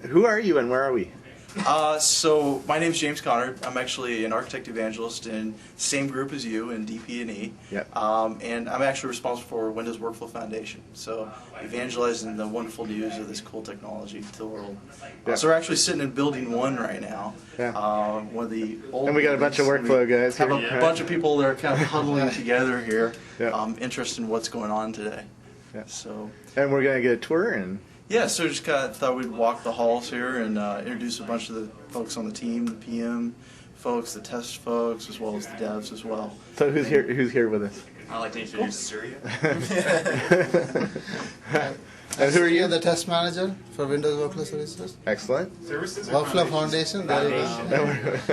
who are you and where are we? So my name's James Conard. I'm actually an architect evangelist in same group as you in DP&E. Yep. And I'm actually responsible for Windows Workflow Foundation. So evangelizing the wonderful news of this cool technology to the world. Yep. So we're actually sitting in Building 1 right now. Yeah. One of the old And we got a bunch of workflow guys have here. a bunch of people that are kind of huddling together here, Yeah. interested in what's going on today. Yeah. So. And we're going to get a tour and... Yeah, so just kind of thought we'd walk the halls here and introduce a bunch of the folks on the team, the PM folks, the test folks, as well as the devs as well. So who's here with us? I'd like to introduce Surya. And who are you? The test manager for Windows Workflow Services. Excellent. Workflow Foundation.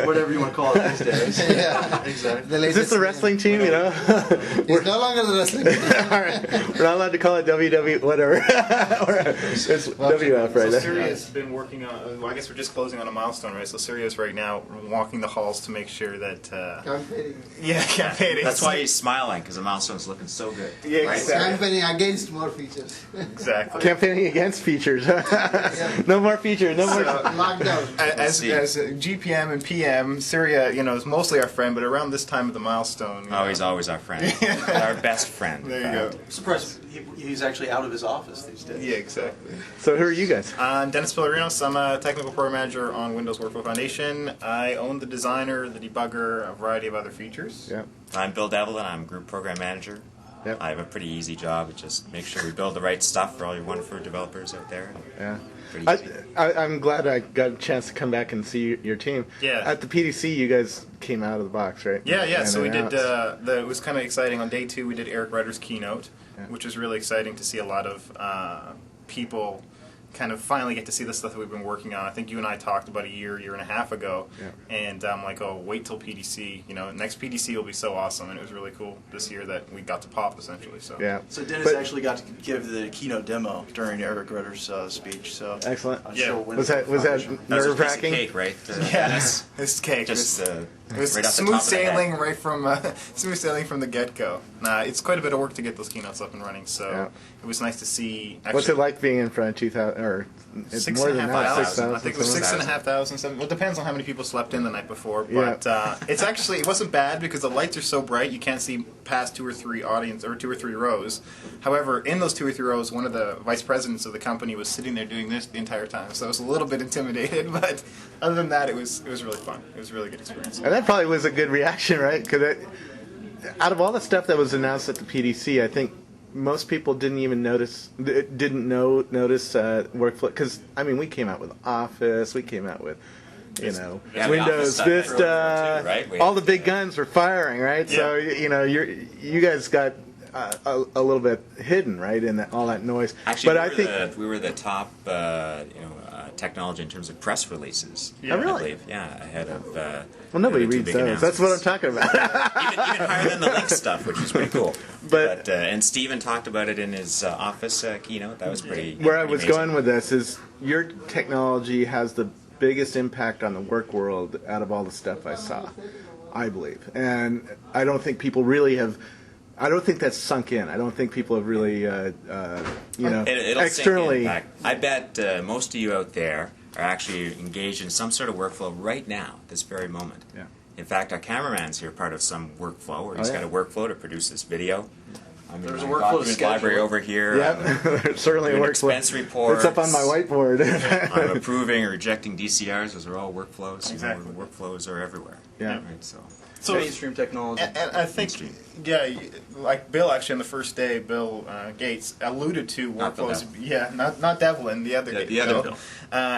Whatever you want to call it these days. Yeah, exactly. Is this the wrestling team, you know? It's no longer the wrestling team. All right. We're not allowed to call it WW whatever. It's WF right So now. Surya's been working on, well, I guess we're just closing on a milestone, right? So Surya's right now walking the halls to make sure that... Campaigning. Yeah, campaigning. That's why he's smiling, because the milestone's looking so good. Yeah, right? exactly. Campaigning against more features. Exactly. Campaigning against features. No more features. No more. Lockdown. As GPM and PM, Surya, you know, is mostly our friend, but around this time of the milestone... Oh, he's always our friend. Our best friend. There you go. I'm surprised he's actually out of his office these days. Yeah, exactly. So who are you guys? I'm Dennis Pillarinos. I'm a technical program manager on Windows Workflow Foundation. I own the designer, the debugger, a variety of other features. Yeah. I'm Bill Devlin. I'm group program manager. Yep. I have a pretty easy job. It's just make sure we build the right stuff for all your wonderful developers out there. Yeah. Pretty easy. I'm glad I got a chance to come back and see your team. Yeah. At the PDC, you guys came out of the box, right? Yeah, yeah. And So we did. announced. It was kind of exciting. On day 2, we did Eric Rudder's keynote, Yeah. which was really exciting to see a lot of people kind of finally get to see the stuff that we've been working on. I think you and I talked about a year and a half ago, and I'm like, oh, wait till PDC. You know, next PDC will be so awesome, and it was really cool this year that we got to pop essentially. So Yeah. So Dennis actually got to give the keynote demo during Eric Rudder's speech. So Excellent. Yeah. Was that That was a piece of nerve-wracking? cake, right? yeah, this cake. Just It was right off the smooth top of the head. sailing right from smooth sailing from the get-go. It's quite a bit of work to get those keynotes up and running, so Yeah. it was nice to see. Actually, What's it like being in front of 2,000 or it's more than that? 6,500. I think it was 6,000. 6,500. Well, it depends on how many people slept in the night before, but it's actually it wasn't bad because the lights are so bright you can't see past 2 or 3 rows. However, in those 2 or 3 rows, one of the vice presidents of the company was sitting there doing this the entire time, so I was a little bit intimidated. But other than that, it was really fun. It was a really good experience. And that probably was a good reaction, right? Because out of all the stuff that was announced at the PDC, I think most people didn't even notice workflow. Because I mean, we came out with Office, we came out with Windows Vista, too, right? all the big guns were firing, right? Yeah. So you guys got a little bit hidden, right, in all that noise. Actually, But we were the top, technology in terms of press releases. Yeah. Oh, really? I believe. Yeah, ahead of. well, nobody the two reads big those. That's what I'm talking about. even higher than the link stuff, which was pretty cool. But and Steven talked about it in his Office keynote. That was pretty. Where I pretty was amazing. going with this is your technology has the biggest impact on the work world out of all the stuff I saw, I believe. And I don't think people really have... I don't think that's sunk in. I don't think people have really, It'll externally... Sink in. In fact, I bet most of you out there are actually engaged in some sort of workflow right now, this very moment. Yeah. In fact, our cameraman's here part of some workflow, or he's got a workflow to produce this video. I mean, There's a my workflow document schedule. library over here. Yeah, there's certainly a doing workflow. expense reports. It's up on my whiteboard. I'm approving or rejecting DCRs. Those are all workflows. Exactly. You know, workflows are everywhere. Yeah. Right, So mainstream technology. And I think, yeah, like Bill actually on the first day, Bill Gates alluded to Not Bill workflows. Yeah, not Devlin, the other the other Bill.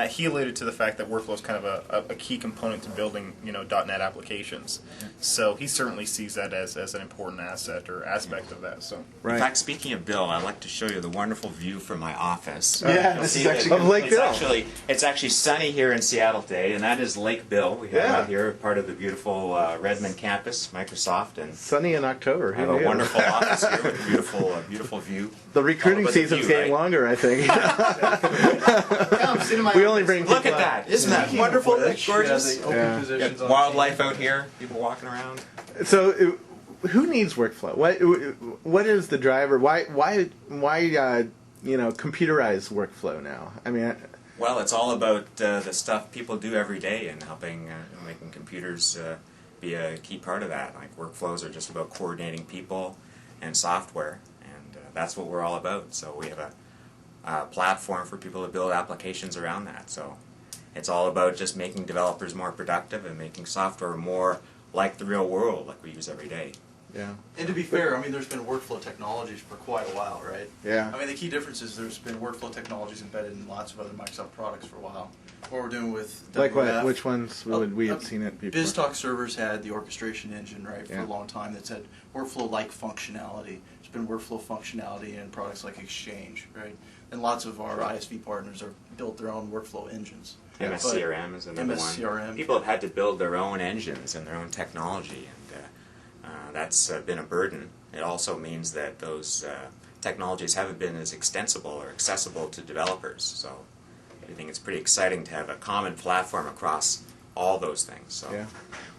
He alluded to the fact that workflow is kind of a key component to building, .NET applications. So he certainly sees that as an important asset or aspect of that. So. Right. In fact, speaking of Bill, I'd like to show you the wonderful view from my office. Yeah, You'll this see is that actually of Lake Bill. It's actually sunny here in Seattle today, and that is Lake Bill. We have out here part of the beautiful Redmond campus, Microsoft, and Sunny in October. I have a wonderful office here with a beautiful view. The recruiting All about the season's view, getting right? longer, I think. Come, sit in my We only bring Look people at out. that! Isn't that wonderful? Which, Gorgeous. the open Yeah. positions on Wildlife out here, people walking around. So, who needs workflow? What is the driver? Why computerize workflow now? I mean, Well, it's all about the stuff people do every day and helping making computers be a key part of that. Like workflows are just about coordinating people and software, and that's what we're all about. So we have a platform for people to build applications around that. So it's all about just making developers more productive and making software more like the real world, like we use every day. Yeah. And to be fair, I mean, there's been workflow technologies for quite a while, right? Yeah. I mean, the key difference is there's been workflow technologies embedded in lots of other Microsoft products for a while. What we're doing with Like what? WF, Which ones would we have seen it before? BizTalk servers had the orchestration engine, right, for Yeah. a long time that said workflow-like functionality. There's been workflow functionality in products like Exchange, right? And lots of our ISV partners have built their own workflow engines. MSCRM is another MSCRM. one. People have had to build their own engines and their own technology, and that's been a burden. It also means that those technologies haven't been as extensible or accessible to developers. So I think it's pretty exciting to have a common platform across all those things. So. Yeah.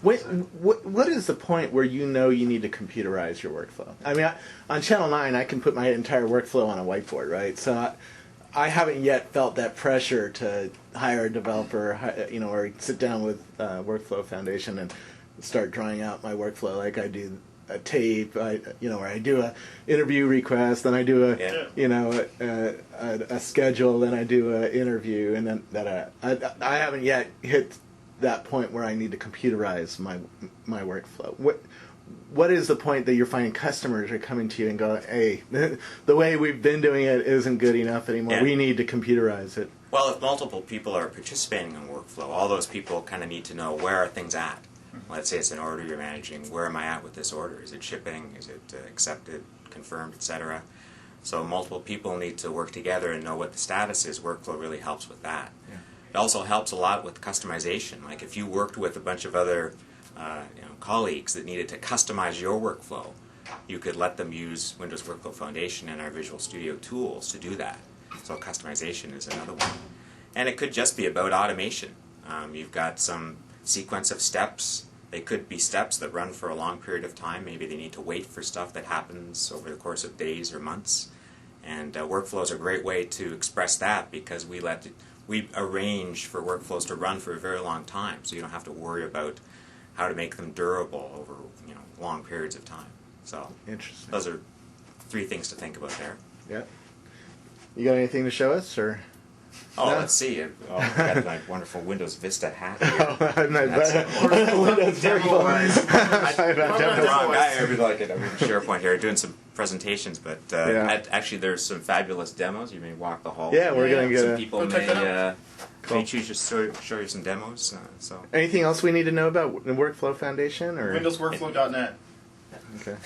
What is the point where you know you need to computerize your workflow? I mean, on Channel 9, I can put my entire workflow on a whiteboard, right? So I haven't yet felt that pressure to hire a developer, or sit down with Workflow Foundation and start drawing out my workflow like I do a tape, where I do a interview request, then I do a schedule, then I do an interview, and then I haven't yet hit that point where I need to computerize my workflow. What is the point that you're finding customers are coming to you and go, hey, the way we've been doing it isn't good enough anymore. Yeah. We need to computerize it. Well, if multiple people are participating in workflow, all those people kind of need to know where are things at. Let's say it's an order you're managing. Where am I at with this order? Is it shipping? Is it accepted, confirmed, etc.? So multiple people need to work together and know what the status is. Workflow really helps with that. Yeah. It also helps a lot with customization. Like if you worked with a bunch of other colleagues that needed to customize your workflow, you could let them use Windows Workflow Foundation and our Visual Studio tools to do that. So customization is another one. And it could just be about automation. You've got some sequence of steps. They could be steps that run for a long period of time. Maybe they need to wait for stuff that happens over the course of days or months. And workflow is a great way to express that because we arrange for workflows to run for a very long time, so you don't have to worry about how to make them durable over long periods of time. So Interesting. those are 3 things to think about there. Yeah. You got anything to show us, or? Oh, No. let's see. I've got my wonderful Windows Vista hat here. Windows Demo-wise, I'm Demo the wrong guy. wise. I'm in SharePoint here doing some presentations, but Yeah. actually there's some fabulous demos. You may walk the hall. Yeah, we're gonna get some a- people Go check that out. may choose to show you some demos. So Anything else we need to know about the Workflow Foundation, or? WindowsWorkflow.net. Okay.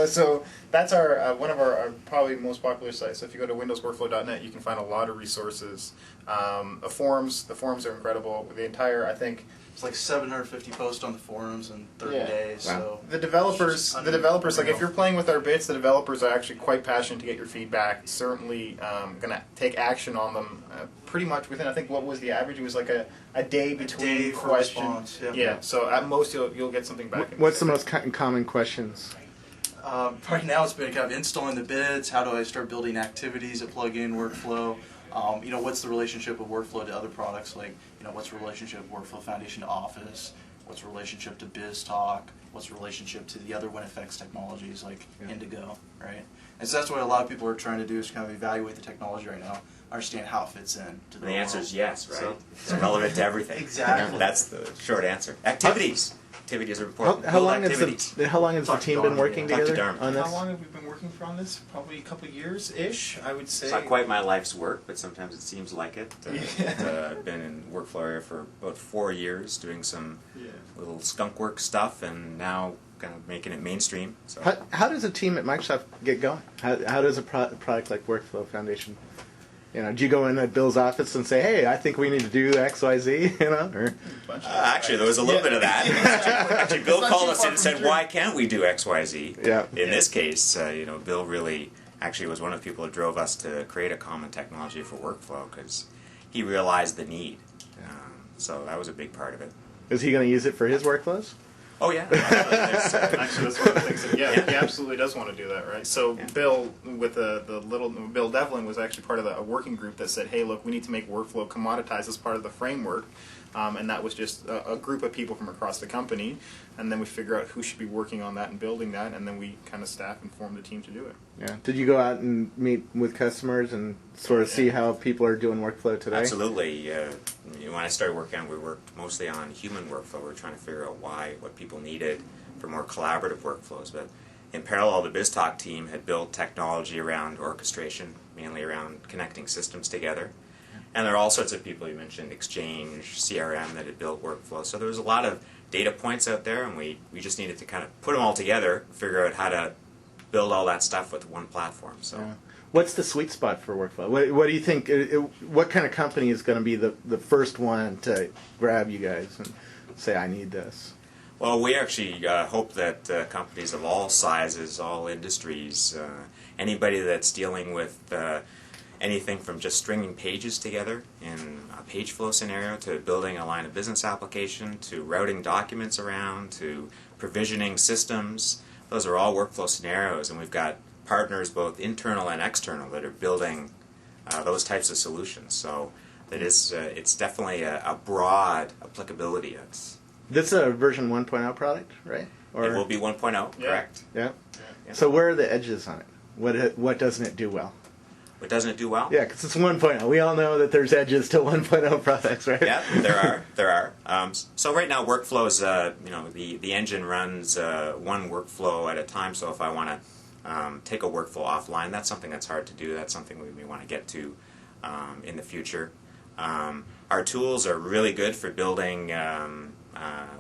So that's our one of our probably most popular sites. So if you go to windowsworkflow.net, you can find a lot of resources. The forums are incredible. The entire, I think, It's like 750 posts on the forums in 30 Yeah. days. Wow. So the developers, like if you're playing with our bits, the developers are actually quite passionate to get your feedback. Certainly going to take action on them pretty much within, I think, what was the average? It was like a day between day for question. response, yeah. Yeah, so at most you'll get something back. What's the most common questions? Right now it's been kind of installing the bits. How do I start building activities that plug in workflow? What's the relationship of workflow to other products? Like, what's the relationship of Workflow Foundation to Office? What's the relationship to BizTalk? What's the relationship to the other WinFX technologies like Indigo, right? And so that's what a lot of people are trying to do is kind of evaluate the technology right now, understand how it fits in. To the answer is yes, right? So- It's relevant to everything. Exactly. That's the short answer. Activities. Activities are important. How Build long activities. has the Talk to team been Darwin, working yeah. Talk to together Darwin. on this? How long have we been working on this? Probably a couple of years-ish, I would say. It's not quite my life's work, but sometimes it seems like it. Yeah. I've been in workflow area for about 4 years, doing some Yeah. little skunk work stuff, and now kind of making it mainstream. So How does a team at Microsoft get going? How does a product like Workflow Foundation? Do you go in at Bill's office and say, "Hey, I think we need to do X, Y, Z"? Or actually, there was a little bit of that. Actually, Bill It's not called too us far in and from said, true. "Why can't we do X, Y, Z?" Yeah. In this case, Bill really actually was one of the people who drove us to create a common technology for workflow because he realized the need. So that was a big part of it. is he going to use it for his workflows? Oh yeah. There's, Actually, that's one of the things that, yeah, he absolutely does want to do that, right? So Bill, with Bill Devlin was actually part of a working group that said, hey, look, we need to make workflow commoditized as part of the framework. And that was just a group of people from across the company. And then we figure out who should be working on that and building that, and then we kind of staff and form the team to do it. Yeah. Did you go out and meet with customers and sort of see how people are doing workflow today? Absolutely. When I started working on, we worked mostly on human workflow. We were trying to figure out what people needed for more collaborative workflows. But in parallel, the BizTalk team had built technology around orchestration, mainly around connecting systems together. And there are all sorts of people, you mentioned Exchange, CRM, that had built workflow. So there was a lot of data points out there, and we just needed to kind of put them all together, figure out how to build all that stuff with one platform. So. Yeah. What's the sweet spot for workflow? What do you think? What kind of company is going to be the first one to grab you guys and say, I need this? Well, we actually hope that companies of all sizes, all industries, anybody that's dealing with anything from just stringing pages together in a page flow scenario to building a line of business application to routing documents around to provisioning systems, those are all workflow scenarios, and we've got partners both internal and external that are building those types of solutions. So that is, it's definitely a broad applicability. This is a version 1.0 product, right? Or, it will be 1.0, correct? Yeah. So where are the edges on it? What doesn't it do well? What doesn't it do well? Yeah, because it's 1.0. We all know that there's edges to 1.0 products, right? Yeah, there are. So right now, workflows, the engine runs one workflow at a time. So if I want to take a workflow offline, that's something that's hard to do. That's something we want to get to in the future. Our tools are really good for building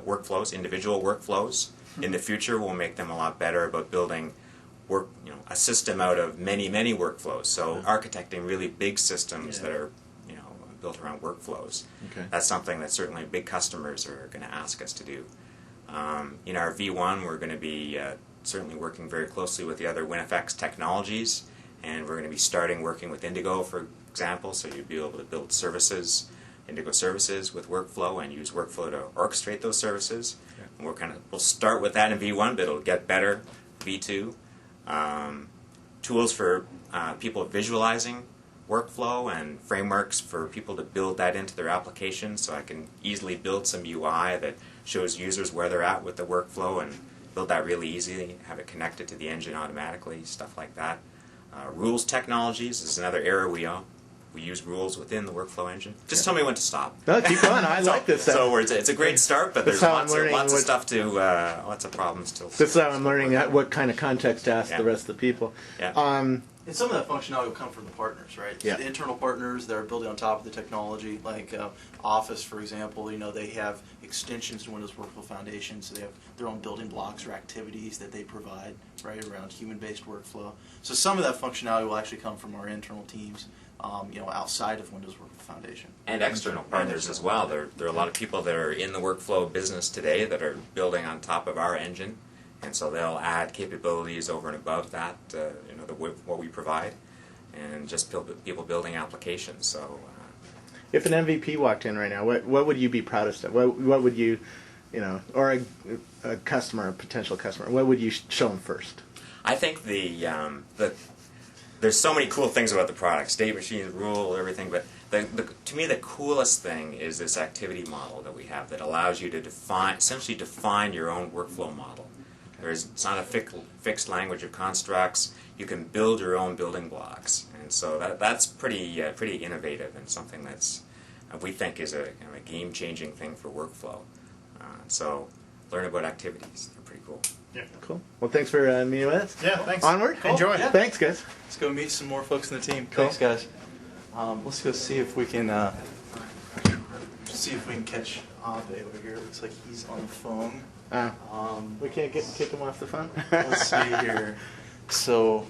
workflows, individual workflows. In the future, we'll make them a lot better about building a system out of many workflows. So architecting really big systems that are built around workflows. Okay. That's something that certainly big customers are going to ask us to do. In our V1, we're going to be certainly working very closely with the other WinFX technologies, and we're going to be starting working with Indigo, for example, so you'll be able to build services, Indigo services with workflow, and use workflow to orchestrate those services. And we'll start with that in V1, but it'll get better. V2. Tools for people visualizing workflow and frameworks for people to build that into their application, so I can easily build some UI that shows users where they're at with the workflow and build that really easily, have it connected to the engine automatically, stuff like that. Rules technologies is another area we use rules within the workflow engine. Just tell me when to stop. No, keep going. I like this stuff. So it's a great start, but there's lots of stuff to, lots of problems still. This is how I'm learning what kind of context to ask the rest of the people. Yeah. And some of that functionality will come from the partners, right? Yeah. The internal partners that are building on top of the technology, like Office, for example, they have extensions to Windows Workflow Foundation, so they have their own building blocks or activities that they provide, right, around human-based workflow. So some of that functionality will actually come from our internal teams, outside of Windows Workflow Foundation. And external partners as well. There are a lot of people that are in the workflow business today that are building on top of our engine. And so they'll add capabilities over and above that, what we provide, and just people building applications. So, if an MVP walked in right now, what would you be proudest of? What would you, or a customer, a potential customer, what would you show them first? I think there's so many cool things about the product, state machines, rule, everything. But to me, the coolest thing is this activity model that we have that allows you to essentially define your own workflow model. It's not a fixed language of constructs. You can build your own building blocks, and so that's pretty innovative and something that's we think is a kind of a game-changing thing for workflow. So learn about activities; they're pretty cool. Yeah. Cool. Well, thanks for meeting with us. Yeah, thanks. Onward. Cool. Enjoy. Yeah. Thanks, guys. Let's go meet some more folks in the team. Cool. Thanks, guys. Let's go see if we can catch Abe over here. Looks like he's on the phone. We can't kick him off the phone. Let's see here. So,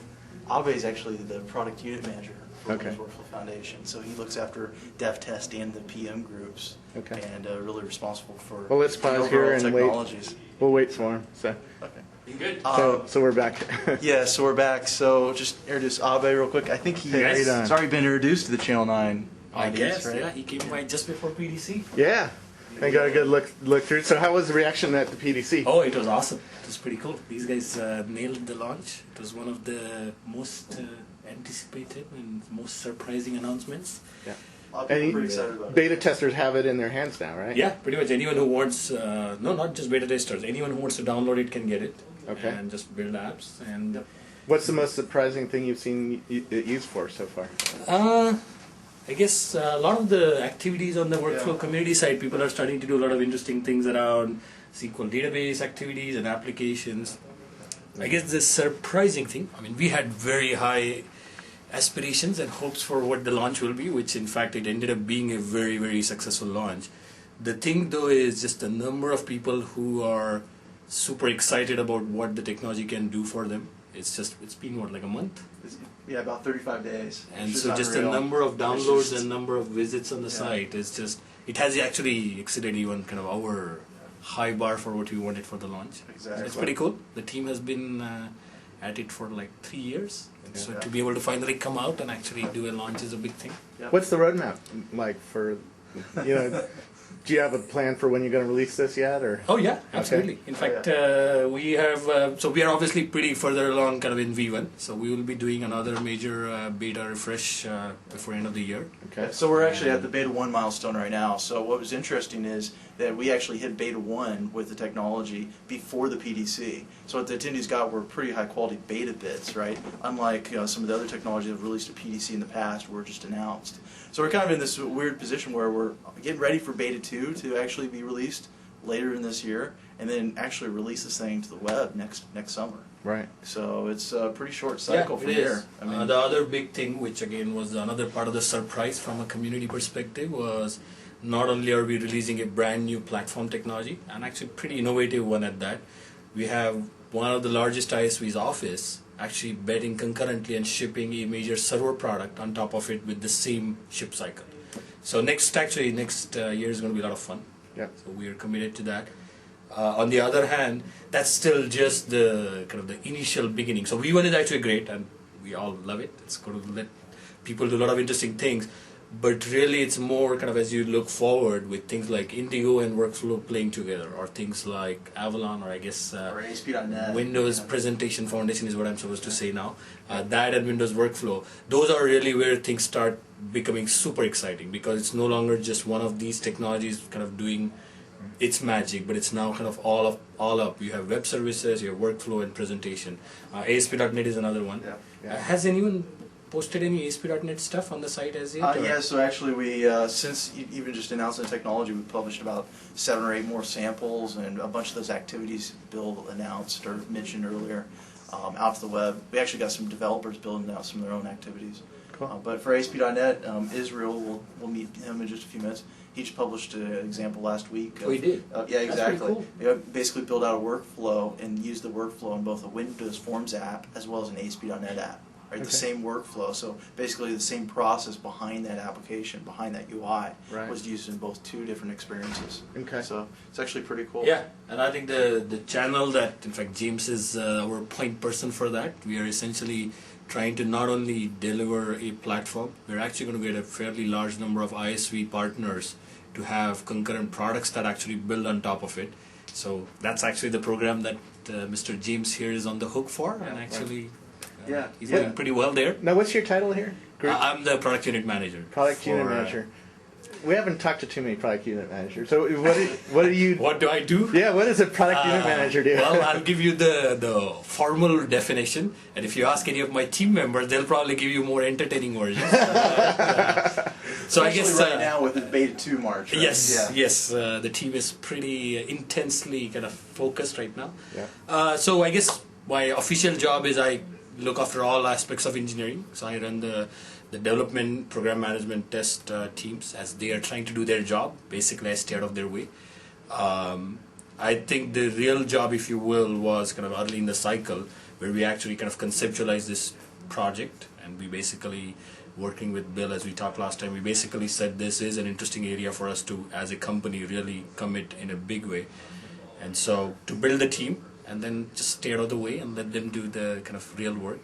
Abe is actually the product unit manager for Okay. Windows Workflow Foundation. So he looks after dev test and the PM groups. Okay. And really responsible for Well, let's the pause here overall and technologies. We'll wait for him. So, Okay. Good. so we're back. Yeah, so we're back. So just introduce Abe real quick. I think he's Hey, how you doing? already been introduced to the Channel 9 I audience, guess, right? yeah. He came by just before PDC. Yeah. and got a good look through it. So how was the reaction at the PDC? Oh, it was awesome. It was pretty cool. These guys nailed the launch. It was one of the most anticipated and most surprising announcements. Yeah. A lot of people And are pretty excited about it. beta testers have it in their hands now, right? Yeah, pretty much anyone who wants, no, not just beta testers, anyone who wants to download it can get it. Okay. And just build apps. And What's the most surprising thing you've seen it used for so far? I guess a lot of the activities on the workflow community side, people are starting to do a lot of interesting things around SQL database activities and applications. I guess the surprising thing, I mean, we had very high aspirations and hopes for what the launch will be, which in fact it ended up being a very, very successful launch. The thing though is just the number of people who are super excited about what the technology can do for them. It's been what, like a month? Yeah, about 35 days. And It's so just the unreal. number of It's downloads just- and number of visits on the site is just, it has actually exceeded even kind of our high bar for what we wanted for the launch. Exactly. It's pretty cool. The team has been at it for like 3 years. And so Yeah. to be able to finally come out and actually do a launch is a big thing. What's the roadmap like for, do you have a plan for when you're going to release this yet, or? Oh yeah, absolutely. In fact, we have, so we are obviously pretty further along kind of in V1. So we will be doing another major beta refresh before end of the year. Okay. So we're actually at the beta 1 milestone right now. So what was interesting is that we actually hit beta 1 with the technology before the PDC. So what the attendees got were pretty high quality beta bits, right? Unlike some of the other technology that have released a PDC in the past were just announced. So we're kind of in this weird position where we're getting ready for beta 2 to actually be released later in this year, and then actually release this thing to the web next summer. Right. So it's a pretty short cycle from it here. is. I mean, The other big thing, which again was another part of the surprise from a community perspective, was not only are we releasing a brand new platform technology, and actually pretty innovative one at that, we have one of the largest ISV's office actually betting concurrently and shipping a major server product on top of it with the same ship cycle. So next year is going to be a lot of fun. Yeah. So we are committed to that. On the other hand, that's still just the kind of the initial beginning. So V1 is actually great, and we all love it. It's going to let people do a lot of interesting things. But really, it's more kind of as you look forward with things like Indigo and Workflow playing together, or things like Avalon, or I guess or ASP.NET. Windows Presentation Foundation is what I'm supposed to say now. That and Windows Workflow, those are really where things start becoming super exciting, because it's no longer just one of these technologies kind of doing its magic, but it's now kind of all up. You have web services, you have workflow and presentation. ASP.NET is another one. Yeah. Has anyone posted any ASP.NET stuff on the site as yet? or- Yeah, so actually we, since even just announcing the technology, we published about 7 or 8 more samples, and a bunch of those activities Bill announced or mentioned earlier out to the web. We actually got some developers building out some of their own activities. Cool. But for ASP.NET, Israel, we'll meet him in just a few minutes. He just published an example last week. Oh, he did? Yeah, That's pretty exactly. cool. Yeah, basically build out a workflow and use the workflow in both a Windows Forms app as well as an ASP.NET app. Right, Okay. the same workflow. So basically, the same process behind that application, behind that UI, Right. was used in both 2 different experiences. Okay. So it's actually pretty cool. Yeah, and I think the channel that, in fact, James is our point person for that. We are essentially trying to not only deliver a platform, we're actually going to get a fairly large number of ISV partners to have concurrent products that actually build on top of it. So that's actually the program that Mr. James here is on the hook for, and actually Yeah. he's Yeah. doing pretty well there. Now, what's your title here? Group I'm the product unit manager. product unit for, manager. We haven't talked to too many product unit managers. So what do you? What do I do? Yeah, what does a product unit manager do? Well, I'll give you the formal definition, and if you ask any of my team members, they'll probably give you more entertaining versions. So I Especially guess right now with the beta 2 March. Right? yes. The team is pretty intensely kind of focused right now. Yeah. So I guess my official job is I look after all aspects of engineering. So I run the development, program management, test teams as they are trying to do their job. Basically, I stay out of their way. I think the real job, if you will, was kind of early in the cycle, where we actually kind of conceptualized this project, and we basically, working with Bill as we talked last time, we basically said this is an interesting area for us to, as a company, really commit in a big way. And so to build the team, and then just stay out of the way and let them do the kind of real work.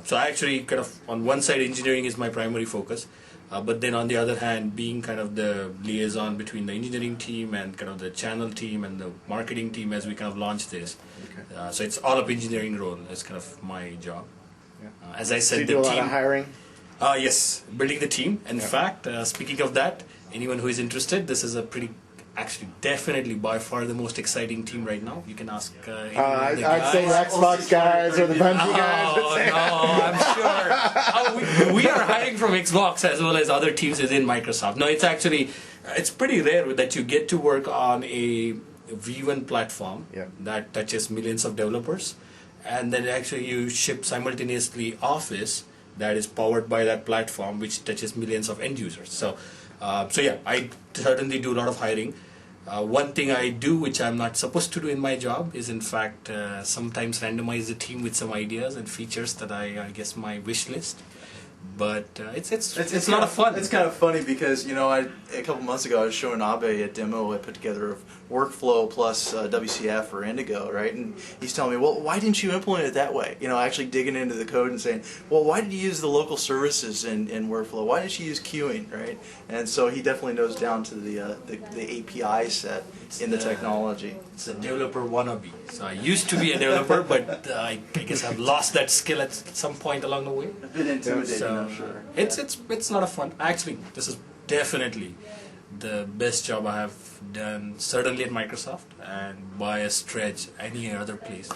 So I actually kind of, on one side, engineering is my primary focus. But then on the other hand, being kind of the liaison between the engineering team and kind of the channel team and the marketing team as we kind of launch this. Okay. So it's all up engineering role is kind of my job. Yeah. As I said, So you the do a team. lot of hiring? Yes, building the team. In Yeah. fact, speaking of that, anyone who is interested, this is a actually definitely by far the most exciting team right now. You can ask any of the I'd say the guys. Xbox guys or the Bungie guys. Oh, no, I'm sure. We are hiring from Xbox as well as other teams within Microsoft. No, it's pretty rare that you get to work on a V1 platform Yeah. that touches millions of developers, and then actually you ship simultaneously Office that is powered by that platform, which touches millions of end users. So yeah, I certainly do a lot of hiring. One thing I do, which I'm not supposed to do in my job, is in fact sometimes randomize the team with some ideas and features that I guess my wish list. But it's a lot of fun. It's kind of funny because a couple months ago I was showing Abe a demo I put together of workflow plus WCF or Indigo, right? And he's telling me, well, why didn't you implement it that way? Actually digging into the code and saying, well, why did you use the local services in workflow? Why didn't you use queuing, right? And so he definitely knows down to the API set in the technology. It's a developer wannabe. So I used to be a developer, but I guess I've lost that skill at some point along the way. A bit intimidating, So I'm sure. it's a lot of fun. Actually, this is definitely the best job I have done, certainly at Microsoft, and by a stretch any other place.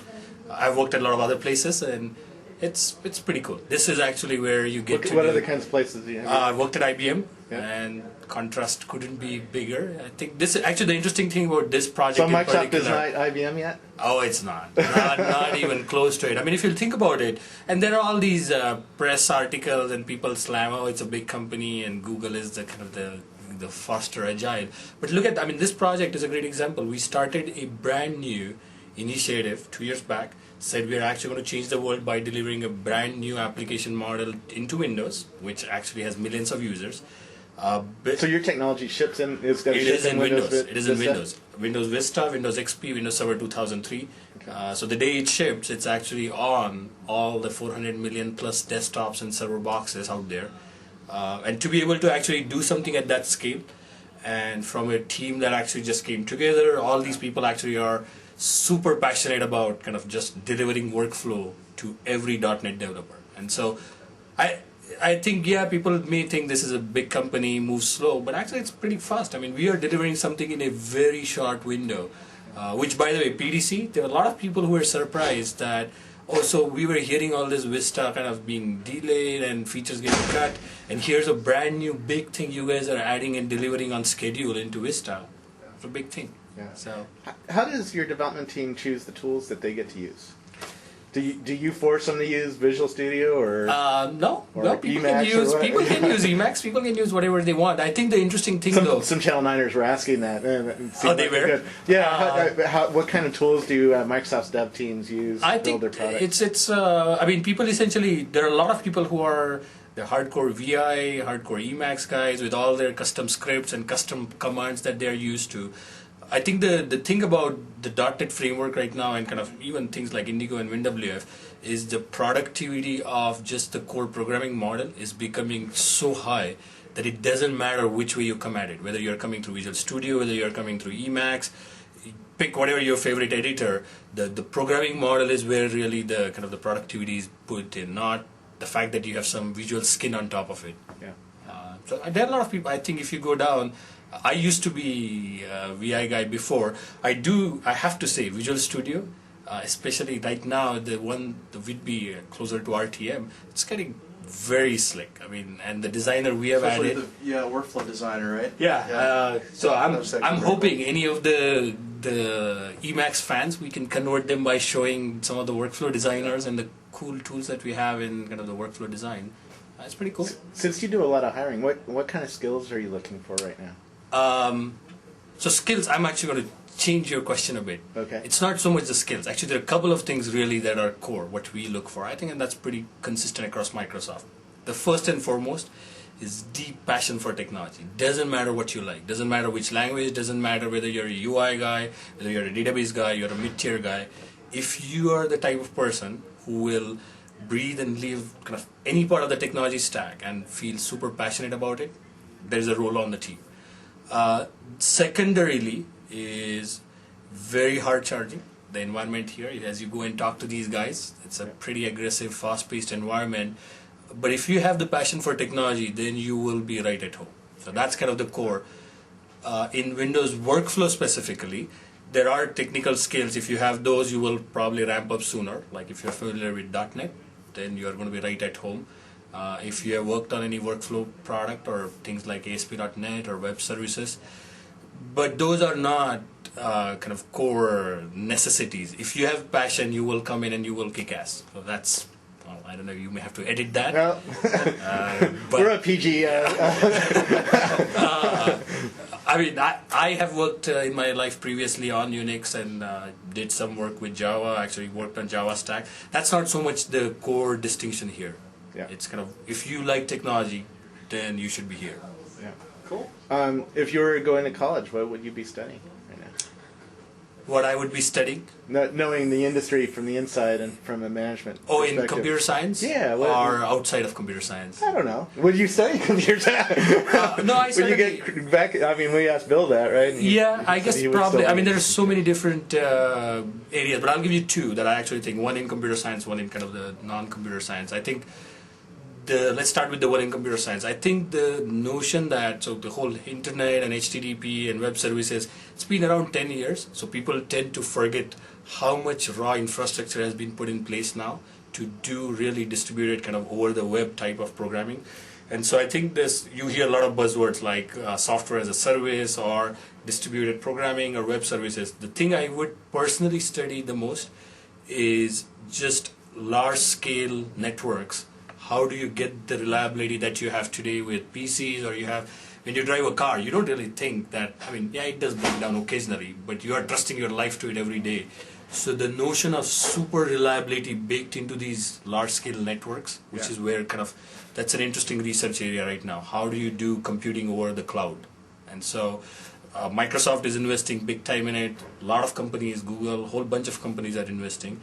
I've worked at a lot of other places, and it's pretty cool. This is actually where you get to. What other kinds of places do you have? I worked at IBM, Yeah. and contrast couldn't be bigger. I think this is actually the interesting thing about this project. So in Microsoft is particular- not IBM yet? Oh, it's not even close to it. I mean, if you think about it, and there are all these press articles and people slam, oh, it's a big company and Google is the kind of the faster agile. But look at, this project is a great example. We started a brand new initiative 2 years back, said we're actually going to change the world by delivering a brand new application model into Windows, which actually has millions of users. So your technology ships in, is going to It ship is in Windows. Vi- It is in Vista? Windows. Windows Vista, Windows XP, Windows Server 2003. So the day it ships, it's actually on all the 400 million plus desktops and server boxes out there. And to be able to actually do something at that scale, and from a team that actually just came together, all these people actually are super passionate about kind of just delivering workflow to every .NET developer. And so I think, yeah, people may think this is a big company, moves slow, but actually it's pretty fast. We are delivering something in a very short window, which, by the way, PDC, there were a lot of people who were surprised that, so we were hearing all this Vista kind of being delayed and features getting cut, and here's a brand new big thing you guys are adding and delivering on schedule into Vista. It's a big thing. Yeah. So How does your development team choose the tools that they get to use? Do you force them to use Visual Studio or? no, Or no. People Emacs can or use what? Emacs. People can use whatever they want. I think the interesting thing, though. Some Channel 9ers were asking that. And it seemed Oh, they like were? good. Yeah. What kind of tools do Microsoft's dev teams use to I build think their products? it's people essentially, there are a lot of people who are the hardcore VI, hardcore Emacs guys with all their custom scripts and custom commands that they're used to. I think the thing about the .NET framework right now, and kind of even things like Indigo and WinWF, is the productivity of just the core programming model is becoming so high that it doesn't matter which way you come at it, whether you're coming through Visual Studio, whether you're coming through Emacs, pick whatever your favorite editor. The programming model is where really the kind of the productivity is put in, not the fact that you have some visual skin on top of it. Yeah. So there are a lot of people. I think if you go down, I used to be a VI guy before. I have to say, Visual Studio, especially right now, the would be closer to RTM. It's getting very slick. And the designer we have Especially added. workflow designer, right? Yeah. So That's actually I'm very hoping any of the Emacs fans, we can convert them by showing some of the workflow designers and the cool tools that we have in kind of the workflow design. It's pretty cool. Since you do a lot of hiring, what kind of skills are you looking for right now? So skills, I'm actually going to change your question a bit. Okay. It's not so much the skills. Actually, there are a couple of things really that are core, what we look for. I think, and that's pretty consistent across Microsoft. The first and foremost is deep passion for technology. Doesn't matter what you like. Doesn't matter which language. Doesn't matter whether you're a UI guy, whether you're a database guy, you're a mid-tier guy. If you are the type of person who will breathe and live kind of any part of the technology stack and feel super passionate about it, there's a role on the team. Secondarily is very hard charging. The environment here, as you go and talk to these guys, it's a pretty aggressive, fast-paced environment. But if you have the passion for technology, then you will be right at home. So that's kind of the core. In Windows workflow specifically, there are technical skills. If you have those, you will probably ramp up sooner. Like if you're familiar with .NET, then you're going to be right at home. If you have worked on any workflow product or things like ASP.NET or web services, but those are not kind of core necessities. If you have passion, you will come in and you will kick ass. So that's, well, I don't know, you may have to edit that. No. But We're a PG. I mean, I have worked in my life previously on Unix and did some work with Java, actually worked on Java stack. That's not so much the core distinction here. Yeah. It's kind of, if you like technology, then you should be here. Yeah. Cool. If you were going to college, what would you be studying right now? What I would be studying? Knowing the industry from the inside and from a management Oh, in perspective. computer science? Yeah, Or outside of computer science? I don't know. Would you study computer science? No, I When you certainly... get back, I mean, we asked Bill that, right? And Yeah, he I said guess he would probably. still I mean, be- there's so many different areas, but I'll give you two that I actually think. One in computer science, one in kind of the non-computer science. I think let's start with the one in computer science. I think the notion that, so the whole internet and HTTP and web services, it's been around 10 years, so people tend to forget how much raw infrastructure has been put in place now to do really distributed kind of over the web type of programming. And so I think this, you hear a lot of buzzwords like software as a service or distributed programming or web services. The thing I would personally study the most is just large scale networks. How do you get the reliability that you have today with PCs, or you have, when you drive a car, you don't really think that, I mean, yeah, it does break down occasionally, but you are trusting your life to it every day. So the notion of super reliability baked into these large scale networks, which is where kind of, that's an interesting research area right now. How do you do computing over the cloud? And so Microsoft is investing big time in it. A lot of companies, Google, a whole bunch of companies are investing.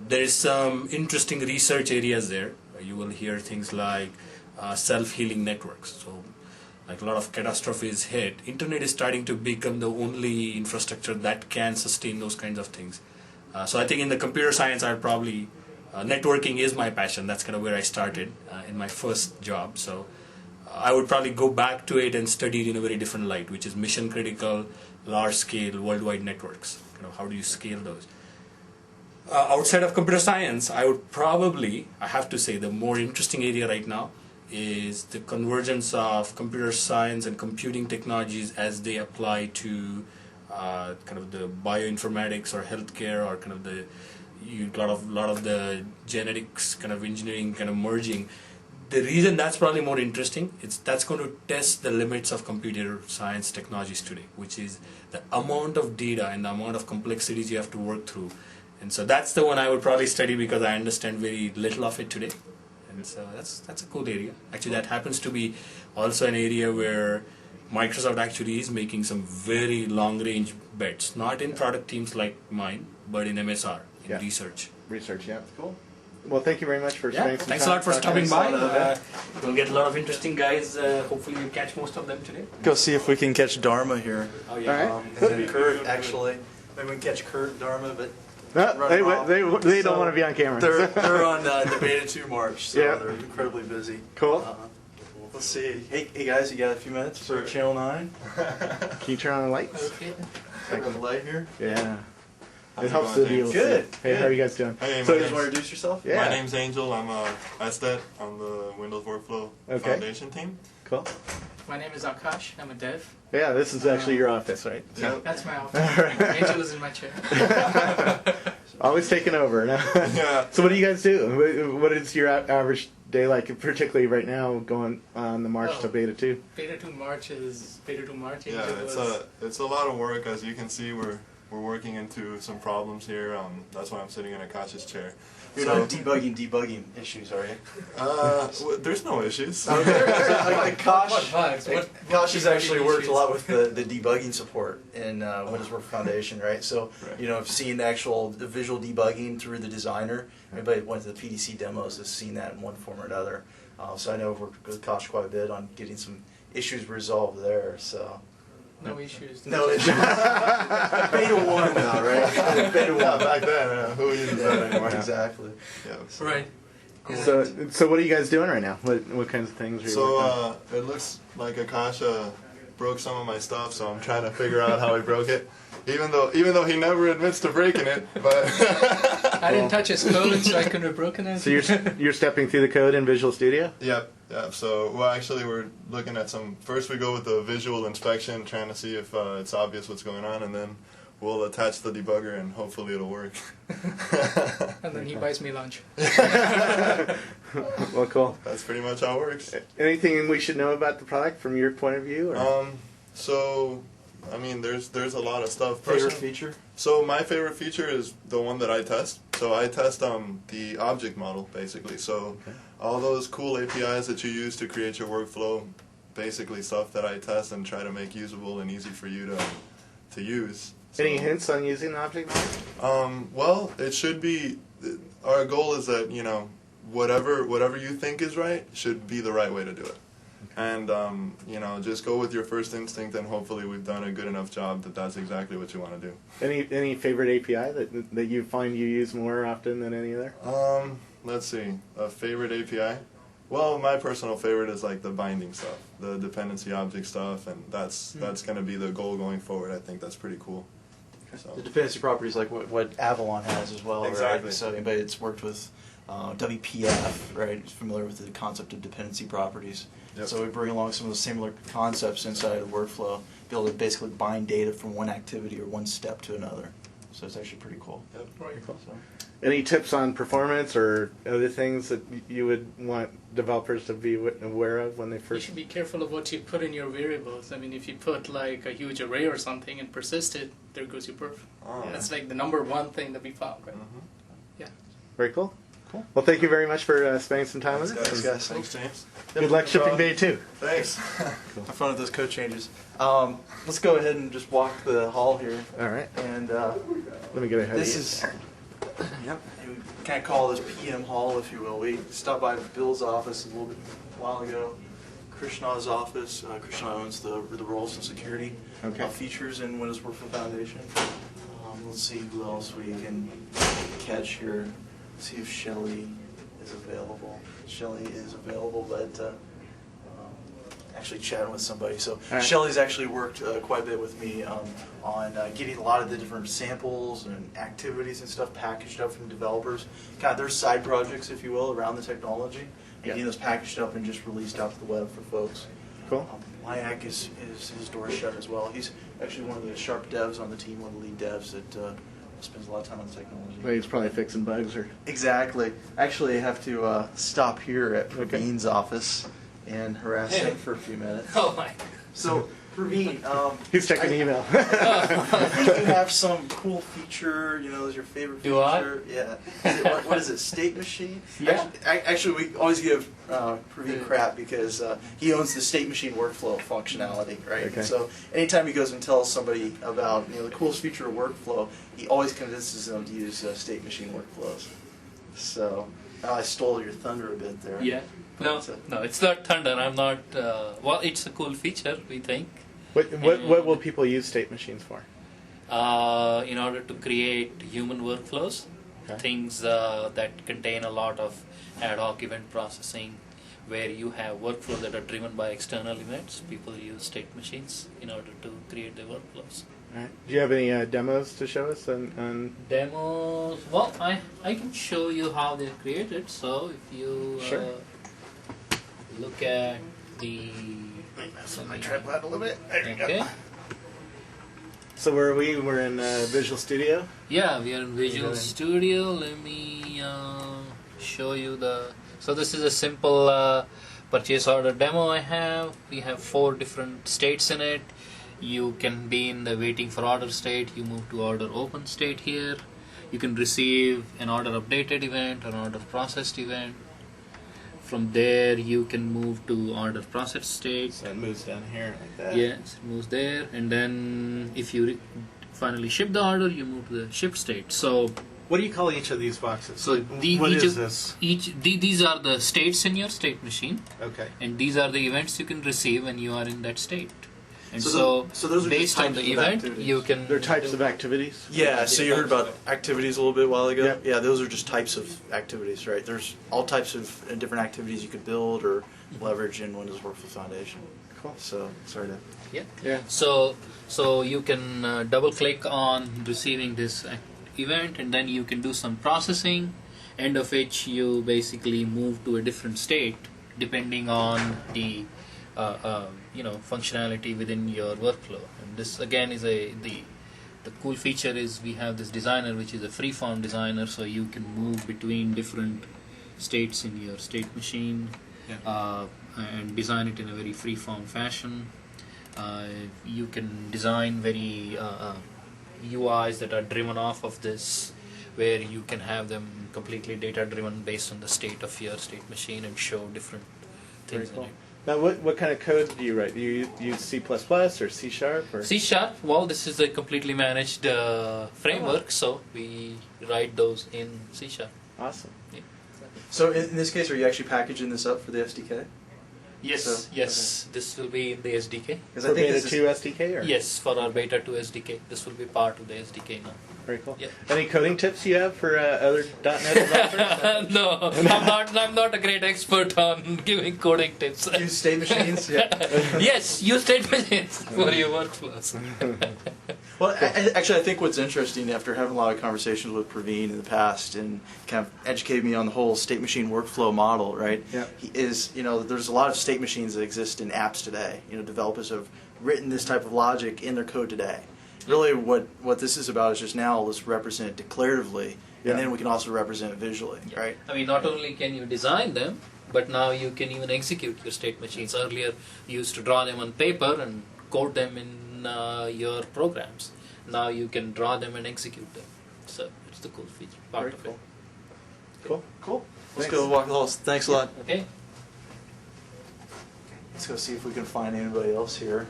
There is some interesting research areas there. You will hear things like self-healing networks. So like a lot of catastrophes hit, internet is starting to become the only infrastructure that can sustain those kinds of things. So I think in the computer science, I'd probably, networking is my passion. That's kind of where I started in my first job. So I would probably go back to it and study it in a very different light, which is mission critical, large scale, worldwide networks. You know, how do you scale those? Outside of computer science, I would probably, I have to say, the more interesting area right now is the convergence of computer science and computing technologies as they apply to kind of the bioinformatics or healthcare, or kind of the lot of the genetics kind of engineering kind of merging. The reason that's probably more interesting, that's going to test the limits of computer science technologies today, which is the amount of data and the amount of complexities you have to work through. And so that's the one I would probably study because I understand very little of it today. And so that's a cool area. Actually, that happens to be also an area where Microsoft actually is making some very long-range bets, not in product teams like mine, but in MSR, in research. Research, yeah. Cool. Well, thank you very much for spending some Thanks a time lot for talking stopping to us. by. We'll get a lot of interesting guys. Hopefully you catch most of them today. Go see if we can catch Dharma here. Oh, yeah. All right. And then Kurt, actually. Maybe we can catch Kurt, Dharma, but No, running off. they don't So, want to be on camera. they're on the Beta 2 March, so Yeah. they're incredibly busy. Cool. Let's see. Hey guys, you got a few minutes for Channel 9? Can you turn on the lights? Okay. Got the light here. Yeah. How's It it helps going, the deal. James? Good, Hey, how are good. you guys doing? Hey, So You my, guys want to name's, introduce yourself? Yeah. my name's Angel. I'm a SDET on the Windows Workflow Okay. Foundation team. Cool. My name is Akash. I'm a dev. Yeah, this is actually your office, right? Yep. That's my office. Angel is in my chair. Always taking over. No? Yeah. So what do you guys do? What is your average day like, particularly right now, going on the march to Beta 2? Beta 2 March. Yeah, Angel it's a lot of work. As you can see, we're working into some problems here. That's why I'm sitting in Akash's chair. You're not debugging issues, are you? There's no issues. Like Kosh, bugs? Kosh has actually debugging worked a issues? lot with the debugging support in Windows Workflow Foundation, right? So, you know, I've seen the visual debugging through the designer. Anybody that went to the PDC demos has seen that in one form or another. So I know I've worked with Kosh quite a bit on getting some issues resolved there. So. No issues. No issues. Beta 1 now, right? Beta 1. Yeah, back then, who uses that anymore? Exactly. Yeah. Right. So what are you guys doing right now? What kinds of things are you working on? So it looks like Akasha broke some of my stuff, so I'm trying to figure out how he broke it. Even though he never admits to breaking it, but I didn't touch his code, so I couldn't have broken it. So you're stepping through the code in Visual Studio? Yep. So, well, actually, we're looking at some. First, we go with the visual inspection, trying to see if it's obvious what's going on, and then we'll attach the debugger, and hopefully it'll work. And then he buys me lunch. Well, cool. That's pretty much how it works. Anything we should know about the product from your point of view? Or? So, I mean, there's a lot of stuff. Favorite feature? So my favorite feature is the one that I test. So I test the object model, basically. So all those cool APIs that you use to create your workflow, basically stuff that I test and try to make usable and easy for you to use. So, Any hints on using the object model? well, it should be. Our goal is that whatever you think is right should be the right way to do it. And just go with your first instinct, and hopefully we've done a good enough job that that's exactly what you want to do. Any favorite API that you find you use more often than any other? Let's see, a favorite API. Well, my personal favorite is like the binding stuff, the dependency object stuff, and that's going to be the goal going forward. I think that's pretty cool. So. The dependency properties like what Avalon has as well, Exactly. right? So anybody that's worked with WPF, right, is familiar with the concept of dependency properties. Yep. So we bring along some of the similar concepts inside of the workflow, be able to basically bind data from one activity or one step to another. So it's actually pretty cool. Yep. Right. So. Any tips on performance or other things that you would want developers to be aware of when they You first? should be careful of what you put in your variables. I mean, if you put like a huge array or something and persist it, there goes your perf. Oh. That's like the number one thing that we found, right? Mhm. Yeah. Very cool. Cool. Well, thank you very much for spending some time with us. Thanks, guys. Thanks, James. Good luck shipping day 2. Thanks. Have fun with those code changes. Let's go ahead and just walk the hall here. All right. And Let me get ahead this of you. is, you can't call this PM Hall, if you will. We stopped by Bill's office a little bit while ago. Krishna's office. Krishna owns the roles and security features in Windows Workflow Foundation. Let's see who else we can catch here. See if Shelly is available. Shelly is available, but actually chatting with somebody. So right. Shelly's actually worked quite a bit with me on getting a lot of the different samples and activities and stuff packaged up from developers. Kind of their side projects, if you will, around the technology. And getting those packaged up and just released out to the web for folks. Cool. Mayak is his door shut as well. He's actually one of the sharp devs on the team, one of the lead devs that spends a lot of time on the technology. Well, he's probably fixing bugs or. Exactly. Actually, I have to stop here at Praveen's office and harass him for a few minutes. Oh my. So, Praveen, He's checking email. I think you have some cool feature, is your favorite Do I? feature. Yeah. What is it, State Machine? Yeah. Actually, we always give Praveen crap because he owns the State Machine workflow functionality, right? Okay. So anytime he goes and tells somebody about the coolest feature of workflow, he always convinces them to use State Machine workflows. So I stole your thunder a bit there. Yeah. No, it's not thunder. I'm not. Well, it's a cool feature, we think. What will people use state machines for? In order to create human workflows, things that contain a lot of ad hoc event processing, where you have workflows that are driven by external events. People use state machines in order to create their workflows. All right. Do you have any demos to show us on? Demos. Well, I can show you how they're created. So if you look at the. Mess with my tripod a little bit. Okay. So where are we? We're in Visual Studio. Yeah, we are in Visual Studio. Let me show you the. So this is a simple purchase order demo I have. We have 4 different states in it. You can be in the waiting for order state. You move to order open state here. You can receive an order updated event, an order processed event. From there, you can move to order processed state. So it moves down here like that. Yes, it moves there, and then if you finally ship the order, you move to the ship state. So, What do you call each of these boxes? so What each is of- this? these are the states in your state machine, Okay. and these are the events you can receive when you are in that state. And So so, so those are just based on types the of event, activities. you can. They're types of activities? Yeah, so you heard about activities a little bit a while ago. Yeah. Yeah, those are just types of activities, right? There's all types of different activities you could build or leverage in Windows Workflow Foundation. Cool. So, sorry to. Yeah. Yeah. So you can double click on receiving this event, and then you can do some processing, end of which you basically move to a different state depending on the functionality within your workflow. And this again is the cool feature is we have this designer which is a freeform designer, so you can move between different states in your state machine. And design it in a very free-form fashion. You can design very UIs that are driven off of this, where you can have them completely data-driven based on the state of your state machine and show different Very things cool. in it. Now, what kind of code do you write? Do you use C++ or C#? Or? C#, well, this is a completely managed framework, so we write those in C#. Awesome. So, in this case, are you actually packaging this up for the SDK? Yes, So, yes, this will be in the SDK. Because For Beta 2 SDK? Or? Yes, for our Beta 2 SDK. This will be part of the SDK now. Very cool. Yeah. Any coding tips you have for other .NET developers? No, I'm not a great expert on giving coding tips. Use state machines? Yeah. Yes, use state machines for your workflows. Well, actually, I think what's interesting after having a lot of conversations with Praveen in the past and kind of educated me on the whole state machine workflow model, right? Yeah. There's a lot of state machines that exist in apps today. Developers have written this type of logic in their code today. Really, what this is about is just now let's represent it declaratively, Yeah. and then we can also represent it visually, right? I mean, not only can you design them, but now you can even execute your state machines. Earlier, you used to draw them on paper and code them in your programs. Now you can draw them and execute them. So it's the cool feature part Very of cool. it. Cool. Cool. Let's Thanks. go walk the halls. Thanks a lot. Okay. Let's go see if we can find anybody else here.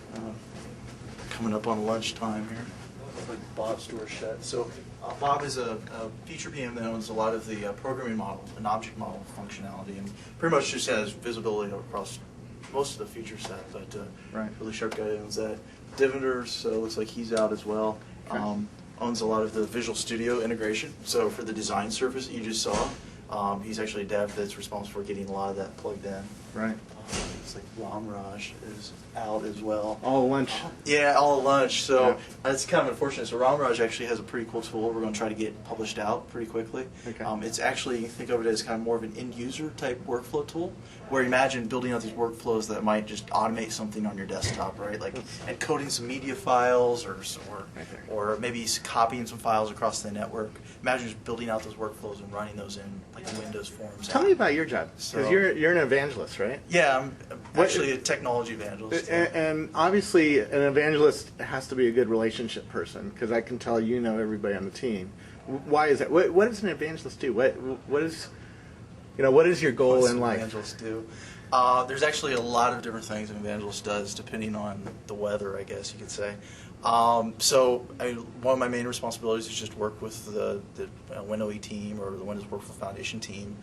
Coming up on lunchtime here. Like Bob's door shut. So Bob is a feature PM that owns a lot of the programming model and object model functionality, and pretty much just has visibility across most of the feature set. But Right. really sharp guy owns that. Divender, so it looks like he's out as well. Okay. Owns a lot of the Visual Studio integration. So for the design surface that you just saw, he's actually a dev that's responsible for getting a lot of that plugged in. Right. It's like Ramraj is out as well. All lunch. Yeah, all at lunch. So Yeah. that's kind of unfortunate. So Ramraj actually has a pretty cool tool we're going to try to get published out pretty quickly. Okay. It's actually, you can think of it as kind of more of an end user type workflow tool, where imagine building out these workflows that might just automate something on your desktop, right? Like encoding some media files or maybe copying some files across the network. Imagine just building out those workflows and running those in like a Windows Forms. Tell app. me about your job, because So- you're an evangelist, right? Yeah, I'm actually a technology evangelist. And obviously, an evangelist has to be a good relationship person, because I can tell you know everybody on the team. Why is that? What does an evangelist do? What is your goal What's in an life? evangelist do? There's actually a lot of different things an evangelist does, depending on the weather, I guess you could say. One of my main responsibilities is just work with the WinOE team or the Windows Workflow Foundation team.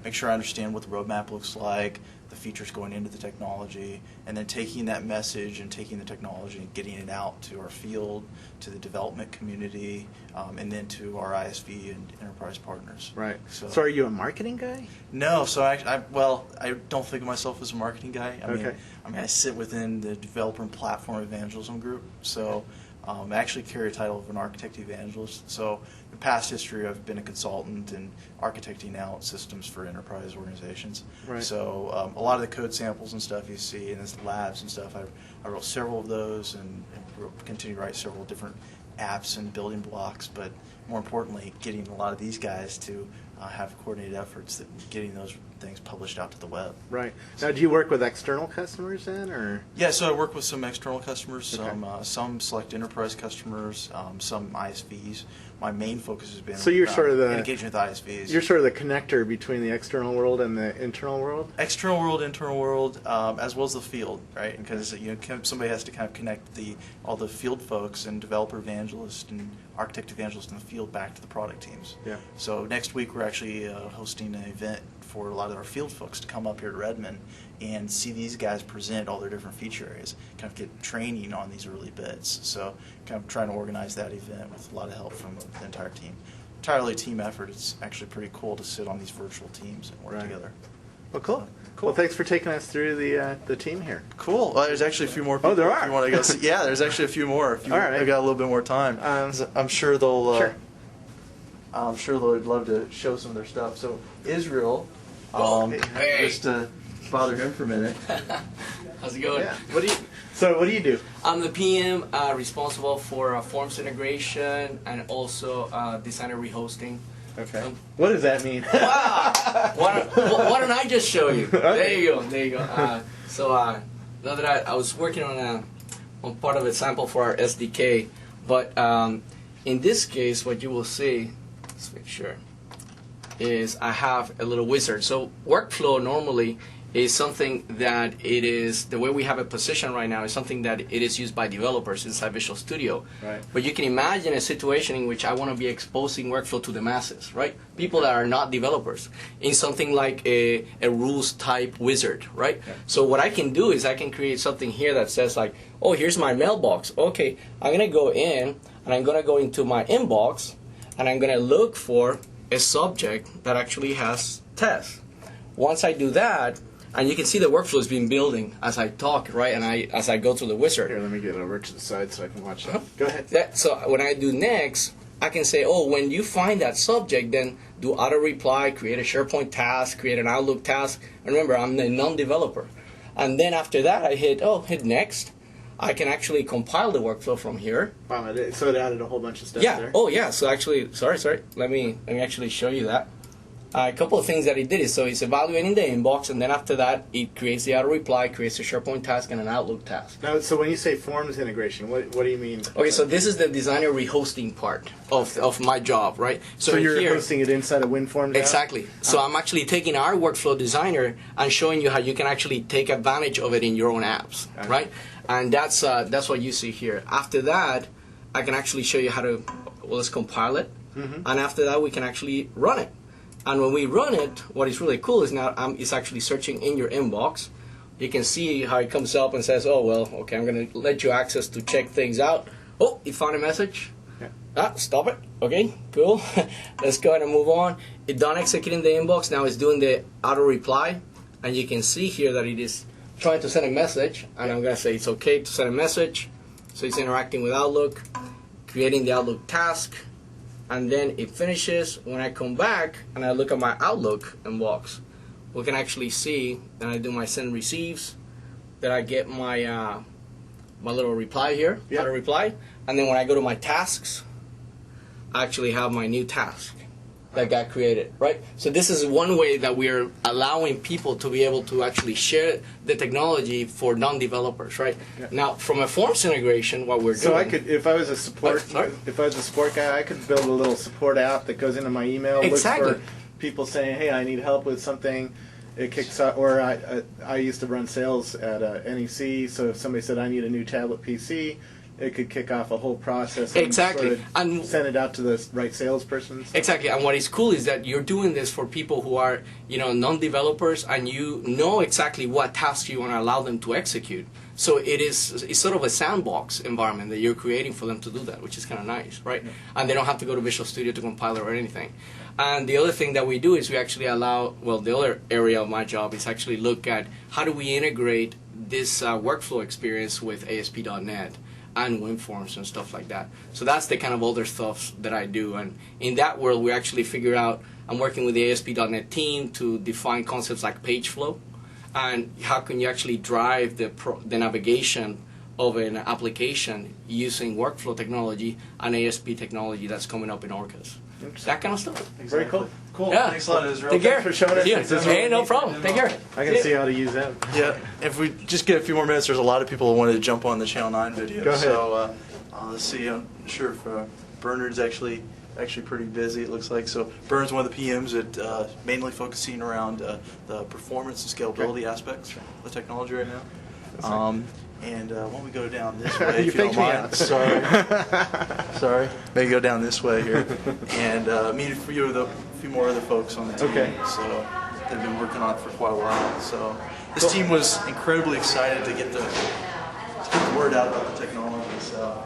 Make sure I understand what the roadmap looks like, the features going into the technology, and then taking that message and taking the technology and getting it out to our field, to the development community, and then to our ISV and enterprise partners. Right. So- So are you a marketing guy? No, so I don't think of myself as a marketing guy. Okay. I sit within the developer and platform evangelism group. So I actually carry a title of an architect evangelist. So in past history, I've been a consultant in architecting out systems for enterprise organizations. Right. So a lot of the code samples and stuff you see in the labs and stuff, I wrote several of those and continue to write several different apps and building blocks, but more importantly, getting a lot of these guys to have coordinated efforts that getting those things published out to the web. Right. Now, do you work with external customers then, or? Yeah, so I work with some external customers, Okay. some select enterprise customers, some ISVs. My main focus has been So you're sort of the engagement with ISVs. You're sort of the connector between the external world and the internal world. External world, internal world, as well as the field, right? Because somebody has to kind of connect all the field folks and developer evangelists and architect evangelists in the field back to the product teams. Yeah. So next week we're actually hosting an event for a lot of our field folks to come up here to Redmond and see these guys present all their different feature areas, kind of get training on these early bits. So kind of trying to organize that event with a lot of help from the entire team. Entirely a team effort. It's actually pretty cool to sit on these virtual teams and work Right. together. Well, cool. Well, thanks for taking us through the team here. Cool. Well, there's actually a few more people. Oh, there are? If you want to go see. Yeah, there's actually a few more. If you, All right. I've got a little bit more time. I'm sure they'll. Sure. I'm sure they'd love to show some of their stuff. So Israel, just to bother him for a minute. How's it going? Yeah. What do you do? I'm the PM responsible for forms integration and also designer rehosting. Okay. What does that mean? Wow! Why don't I just show you? There you go. There you go. Now that I was working on part of a sample for our SDK, but in this case, what you will see, let's make sure, is I have a little wizard. So workflow normally is something that it is, the way we have it positioned right now is something that it is used by developers inside Visual Studio. Right. But you can imagine a situation in which I want to be exposing workflow to the masses, right? People that are not developers in something like a rules type wizard, right? Yeah. So what I can do is I can create something here that says like, oh, here's my mailbox. Okay, I'm going to go in and I'm going to go into my inbox and I'm going to look for a subject that actually has tests. Once I do that, and you can see the workflow is being building as I talk, right? And as I go through the wizard. Here, let me get over to the side so I can watch that. Go ahead. So when I do next, I can say, oh, when you find that subject, then do auto reply, create a SharePoint task, create an Outlook task. And remember, I'm a non-developer. And then after that, I hit next. I can actually compile the workflow from here. Wow, so it added a whole bunch of stuff Yeah. there. Oh, yeah. So actually, sorry. Let me actually show you that. A couple of things that it did is, so it's evaluating the inbox, and then after that, it creates the auto reply, creates a SharePoint task, and an Outlook task. Now, so when you say forms integration, what do you mean? Okay, so this is the designer rehosting part of my job, right? So you're here, hosting it inside of WinForms app? Exactly. So I'm actually taking our workflow designer and showing you how you can actually take advantage of it in your own apps, right? And that's what you see here. After that, I can actually show you how to, well, let's compile it, and after that, we can actually run it. And when we run it, what is really cool is now it's actually searching in your inbox. You can see how it comes up and says, oh, well, okay, I'm going to let you access to check things out. Oh, you found a message. Yeah. Stop it. Okay, cool. Let's go ahead and move on. It's done executing the inbox. Now it's doing the auto reply. And you can see here that it is trying to send a message. And I'm going to say it's okay to send a message. So it's interacting with Outlook, creating the Outlook task. And then it finishes. When I come back and I look at my Outlook inbox, we can actually see that I do my send receives, that I get my my little reply here, auto reply, and then when I go to my tasks, I actually have my new task that got created, right? So this is one way that we are allowing people to be able to actually share the technology for non-developers, right? Yeah. Now, from a forms integration, what we're doing. So I could, if I was a support guy, I could build a little support app that goes into my email. Exactly. Look for people saying, "Hey, I need help with something." It kicks out, or I used to run sales at NEC, so if somebody said I need a new tablet PC, it could kick off a whole process and exactly sort of and send it out to the right salesperson. Exactly, and what is cool is that you're doing this for people who are, non-developers, and you know exactly what tasks you want to allow them to execute. So it's sort of a sandbox environment that you're creating for them to do that, which is kind of nice, right? Yeah. And they don't have to go to Visual Studio to compile it or anything. And the other thing that we do is we actually allow, well, the other area of my job is actually look at how do we integrate this workflow experience with ASP.NET and WinForms and stuff like that. So that's the kind of other stuff that I do. And in that world, we actually figure out, I'm working with the ASP.NET team to define concepts like page flow, and how can you actually drive the navigation of an application using workflow technology and ASP technology that's coming up in Orcas. that kind of stuff. Very cool. Cool. Yeah. Thanks a lot, Israel. Take care. for showing us. See ya. This is Hey, no problem. Take care. I can see how to use that. Yeah, if we just get a few more minutes, there's a lot of people who wanted to jump on the Channel 9 video. Go ahead. So let's see. I'm not sure if Bernard's actually pretty busy. It looks like. So Bernard's one of the PMs that mainly focusing around the performance and scalability aspects of the technology right now. And why don't we go down this way? You if you don't faked me mind. out. Sorry. Maybe go down this way here, and meet a few more other folks on the team. Okay. So they've been working on it for quite a while. So this team was incredibly excited to get the word out about the technology. So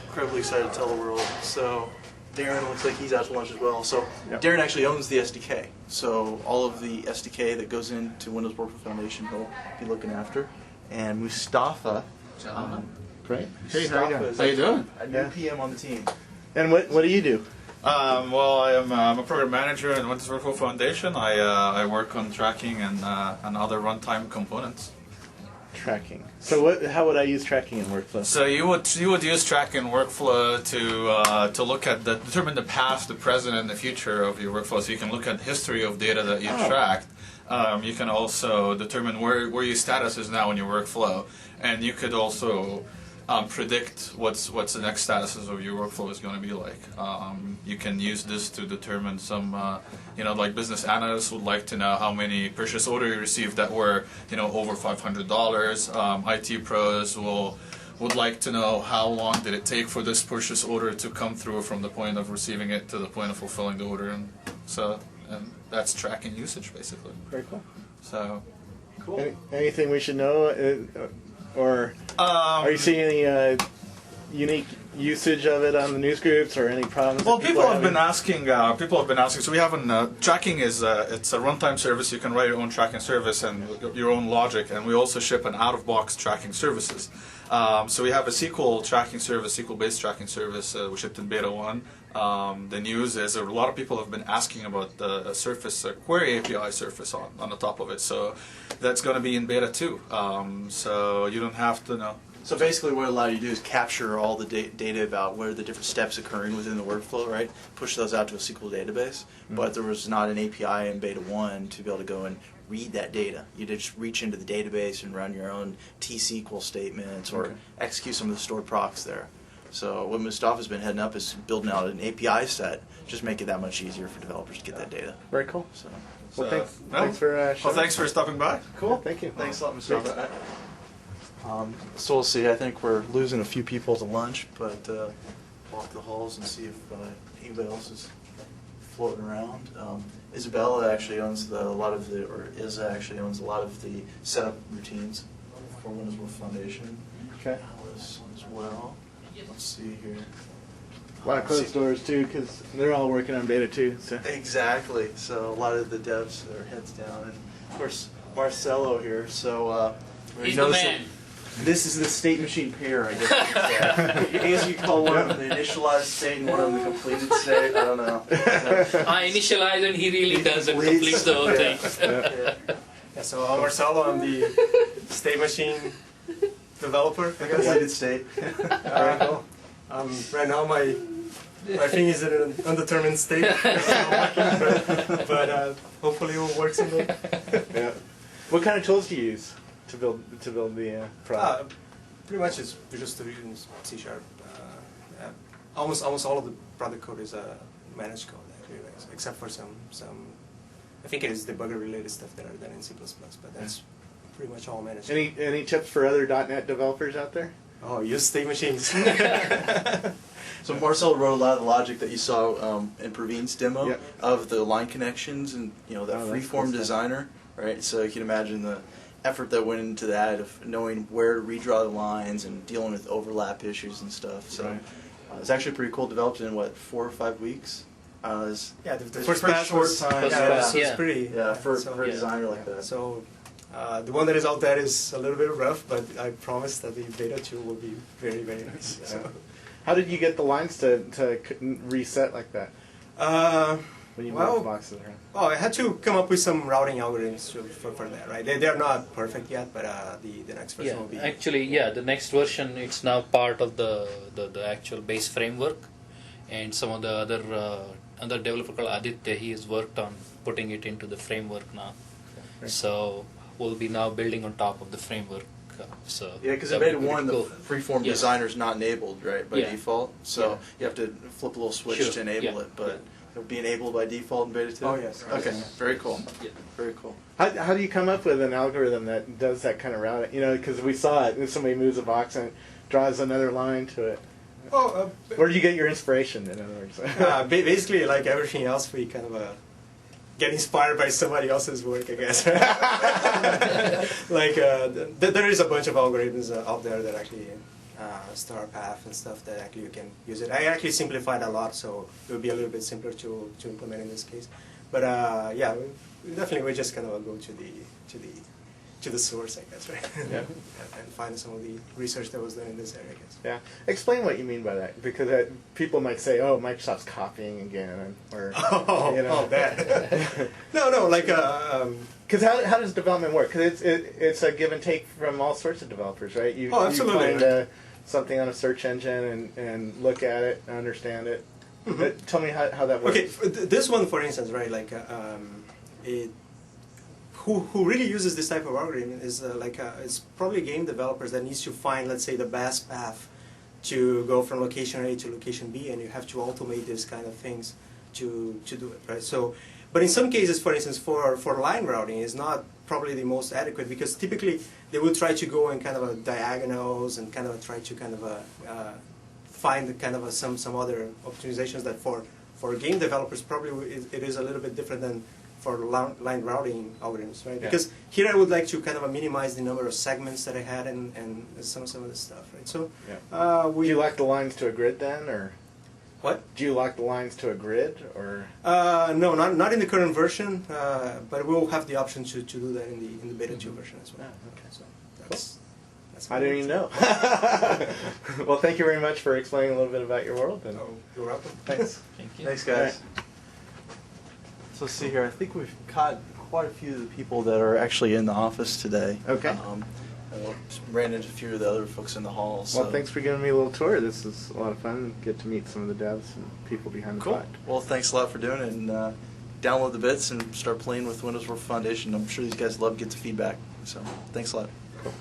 incredibly excited to tell the world. So Darren looks like he's out to lunch as well. So Darren actually owns the SDK. So all of the SDK that goes into Windows Workflow Foundation, he'll be looking after. And Mustafa. Great. Hey, how you doing? How you doing? A new PM on the team. And what do you do? Well, I'm a program manager in Windows Workflow Foundation. I work on tracking and other runtime components. Tracking. So how would I use tracking in workflow? So you would use tracking workflow to look at determine the past, the present, and the future of your workflow. So you can look at history of data that you tracked. You can also determine where your status is now in your workflow, and you could also predict what's the next statuses of your workflow is going to be like. You can use this to determine some, like business analysts would like to know how many purchase orders you received that were, over $500. IT pros would like to know how long did it take for this purchase order to come through from the point of receiving it to the point of fulfilling the order, and that's tracking usage basically. Very cool. So, cool. Anything we should know, or are you seeing any unique usage of it on the news groups, or any problems? well, people have been asking. So we have tracking is it's a runtime service. You can write your own tracking service and your own logic, and we also ship an out-of-box tracking services. So we have a SQL tracking service, SQL-based tracking service. We shipped in beta 1. The news is a lot of people have been asking about the Surface query API surface on the top of it. So that's going to be in beta 2. So you don't have to know. So basically what it allowed you to do is capture all the data about where the different steps occurring within the workflow, right? Push those out to a SQL database. But there was not an API in beta 1 to be able to go and read that data. You just reach into the database and run your own T-SQL statements or execute some of the stored procs there. So what Mustafa's been heading up is building out an API set, just make it that much easier for developers to get that data. Very cool. So well, thanks for showing. Thanks for stopping by. Cool. Thank you. Thanks a lot, Mustafa. So we'll see. I think we're losing a few people to lunch, but walk the halls and see if anybody else is floating around. Isabella actually owns Isa actually owns a lot of the setup routines for Windows Workflow Foundation. Okay. Alice as well. Let's see here. A lot of closed doors too, because they're all working on beta 2. So. Exactly. So a lot of the devs are heads down, and of course Marcelo here. So he's the man. This is the state machine pair, I guess. I guess you call one of them the initialized state and one of them the completed state. I don't know. I initialize and he really does and completes the whole thing. Yeah, so I'm Marcelo. I'm the state machine developer, I guess. Completed state. Right now my thing is in an undetermined state, but hopefully it will work someday. Yeah. What kind of tools do you use to build the product? Pretty much it's Visual Studio and C#. Almost all of the product code is managed code, actually, except for some. I think it is debugger related stuff that are done in C++, but that's pretty much all managed. Any tips for other .NET developers out there? Oh, use state machines. So Marcel wrote a lot of the logic that you saw in Praveen's demo of the line connections and that freeform designer, right? So you can imagine the effort that went into that of knowing where to redraw the lines and dealing with overlap issues and stuff. So it's actually pretty cool. Developed in 4 or 5 weeks. The first pass short was time. it's pretty for a designer like that. So the one that is out there is a little bit rough, but I promise that the beta 2 will be very, very nice. So. How did you get the lines to reset like that? When you move the boxes around? I had to come up with some routing algorithms for that, right? They're not perfect yet, but the next version will be... Actually, the next version, it's now part of the actual base framework. and some of the other developer called Aditya, he has worked on putting it into the framework now. Right. So we'll be now building on top of the framework. So Yeah, because that in beta would be 1, pretty the cool. freeform Yeah. designer is not enabled, right, by Yeah. default. So Yeah. you have to flip a little switch Sure. to enable Yeah. it, but it'll be enabled by default in beta 2? Oh, yes. Okay, very cool. Yeah. Very cool. How do you come up with an algorithm that does that kind of routing? You know, because we saw it. If somebody moves a box and it draws another line to it. Oh, Where do you get your inspiration, in other words? basically, like everything else, we kind of get inspired by somebody else's work, I guess. Like, there is a bunch of algorithms out there that actually star path and stuff that actually you can use it. I actually simplified a lot, so it would be a little bit simpler to implement in this case. But yeah, we just kind of go to the source, I guess, right? Yeah. and find some of the research that was done in this area, I guess. Yeah. Explain what you mean by that, because people might say, "Oh, Microsoft's copying again," or you know. That. no, like. Because how does development work? Because it's a give and take from all sorts of developers, right? You Absolutely. You find something on a search engine and look at it, and understand it. Mm-hmm. Tell me how that works. Okay, this one, for instance, right? Like, who really uses this type of algorithm is it's probably game developers that needs to find, let's say, the best path to go from location A to location B, and you have to automate these kind of things to do it, right? So, but in some cases, for instance, for line routing is not probably the most adequate, because typically they would try to go in kind of diagonals and kind of try to kind of find kind of some other optimizations that for game developers probably it is a little bit different than for line routing algorithms, right? Yeah. Because here I would like to kind of minimize the number of segments that I had and some of this stuff, right? So Do you lock the lines to a grid then, or what? do you lock the lines to a grid, or? No, not in the current version, but we'll have the option to do that in the beta 2 version as well. Ah, okay. So that's I didn't even know. Well, thank you very much for explaining a little bit about your world. And You're welcome. thanks. Thank you. Thanks, guys. So let's see here. I think we've caught quite a few of the people that are actually in the office today. Okay. And we ran into a few of the other folks in the hall. So. Well, thanks for giving me a little tour. This is a lot of fun. Get to meet some of the devs and people behind the Cool. product. Well, thanks a lot for doing it, and download the bits and start playing with Windows Workflow Foundation. I'm sure these guys love to get the feedback. So thanks a lot. Cool.